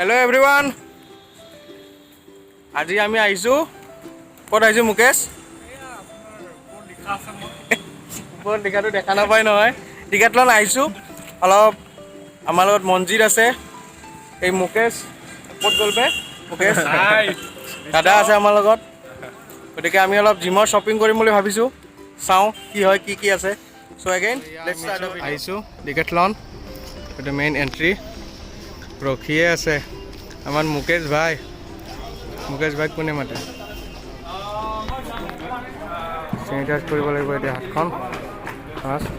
Hello everyone. আজি আমি আইছো ক'ত আইছো মুকেশ ওপৰত লিখাটো দেখা নাপায় নহয় Decathlon আইছো অলপ আমাৰ লগত মনজিত আছে এই মুকেশ ক'ত গ'লবে মুকেশ দাদা আছে আমাৰ লগত গতিকে আমি অলপ জিমৰ শ্বপিং কৰিম বুলি ভাবিছো চাও কি হয় কি আছে so again let's start the video আইছো Decathlon এটা মেইন এন্ট্ৰি ৰখিয়ে আছে আমাৰ মুকেশ ভাই কোনে মাতে স্যানিটাইজ কৰিব লাগিব এতিয়া হাতখন ফাৰ্ষ্ট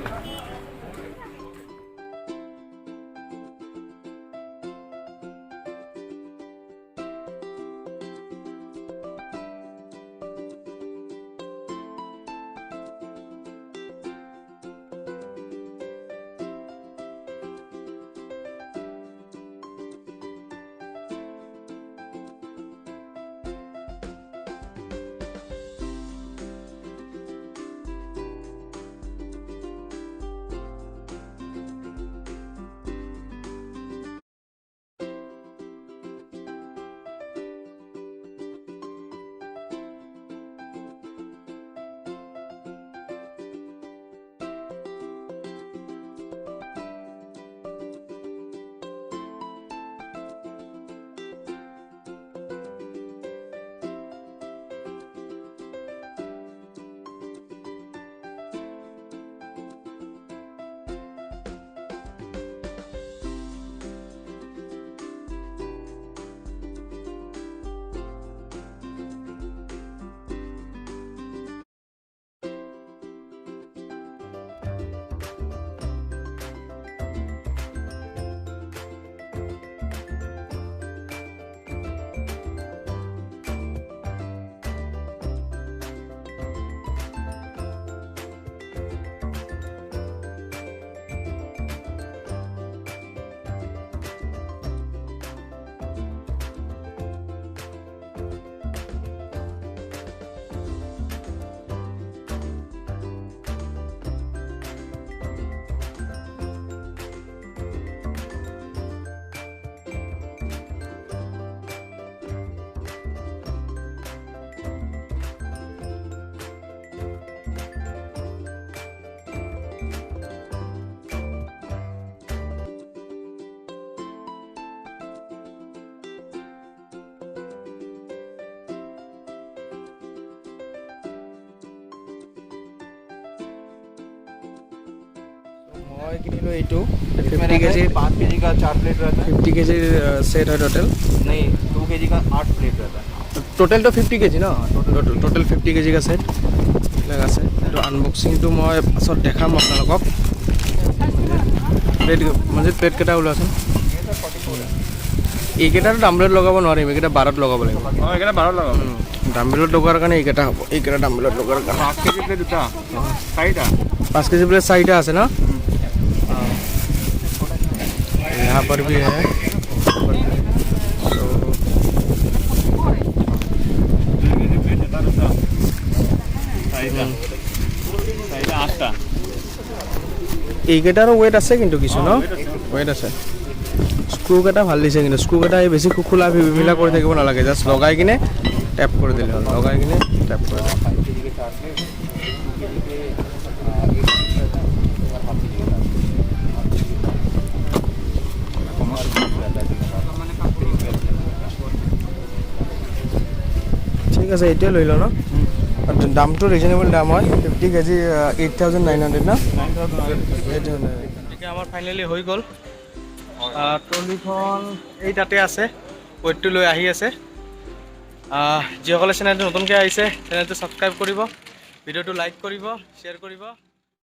मैं किनिलो एटू 50 केजी 5 केजी का 4 प्लेट रहता है 50 केजी सेट है टोटल नहीं 2 केजी का 8 प्लेट रहता है टोटल तो 50 केजी ना टोटल 50 केजी का सेट लगा से तो अनबॉक्सिंग तो मैं पाছত देखाम आपनालोকক प्लेट म्हणजे प्लेट केटा ওলাছে এইকেটা ডাম্বেলত লগাব নোৱাৰিম এইকেটা 12ত লগাব লাগিব এইকেটা 12ত লগাব ডাম্বেলত লগাৰ কাৰণে এইকেটা হ'ব এইকেটা ডাম্বেলত লগাৰ কাৰণে 5 কেজি প্লেট দুটা চাৰিটা 5 केजी प्लेट चारिटा আছে ना यहाँ पर भी है এইকেটাৰো ওয়েট আছে কিন্তু কিছু ন ওয়েট আছে স্ক্ৰু কেটা ভাল দিছে কিন্তু স্ক্ৰু কেটা বেছি খোলা ভিলা কৰি থাকিব নালাগে জাস্ট লগাই কিনে ট্যাপ কৰি দিলে হ'ল লগাই কিনে ট্যাপ কৰি ঠিক আছে এইটোৱে লৈ ল ন দামটো ৰিজনেবল দাম হয় 50 কেজি 8900 না 9000 ঠিক আমাৰ ফাইনালি হৈ গ'ল ট্ৰলিখন এই তাতে আছে ওয়েটটো লৈ আহি আছে যিসকলে চেনেলটো নতুনকৈ আহিছে চেনেলটো ছাবস্ক্ৰাইব কৰিব ভিডিঅ'টো লাইক কৰিব শ্বেয়াৰ কৰিব